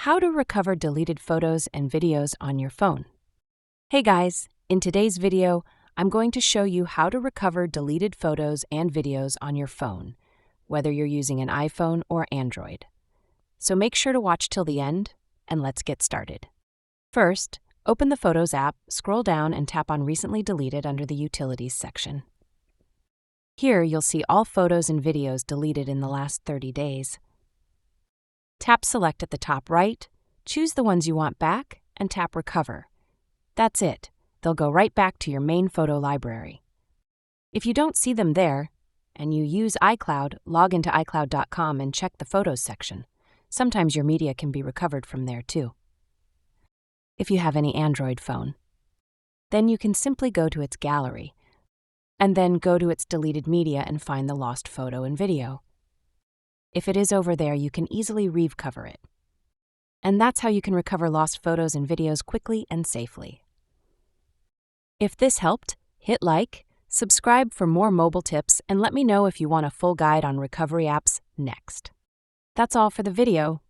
How to recover deleted photos and videos on your phone. Hey guys, in today's video, I'm going to show you how to recover deleted photos and videos on your phone, whether you're using an iPhone or Android. So make sure to watch till the end, and let's get started. First, open the Photos app, scroll down and tap on Recently Deleted under the Utilities section. Here, you'll see all photos and videos deleted in the last 30 days. Tap Select at the top right, choose the ones you want back, and tap Recover. That's it. They'll go right back to your main photo library. If you don't see them there, and you use iCloud, log into iCloud.com and check the Photos section. Sometimes your media can be recovered from there too. If you have any Android phone, then you can simply go to its gallery, and then go to its deleted media and find the lost photo and video. If it is over there, you can easily recover it. And that's how you can recover lost photos and videos quickly and safely. If this helped, hit like, subscribe for more mobile tips, and let me know if you want a full guide on recovery apps next. That's all for the video.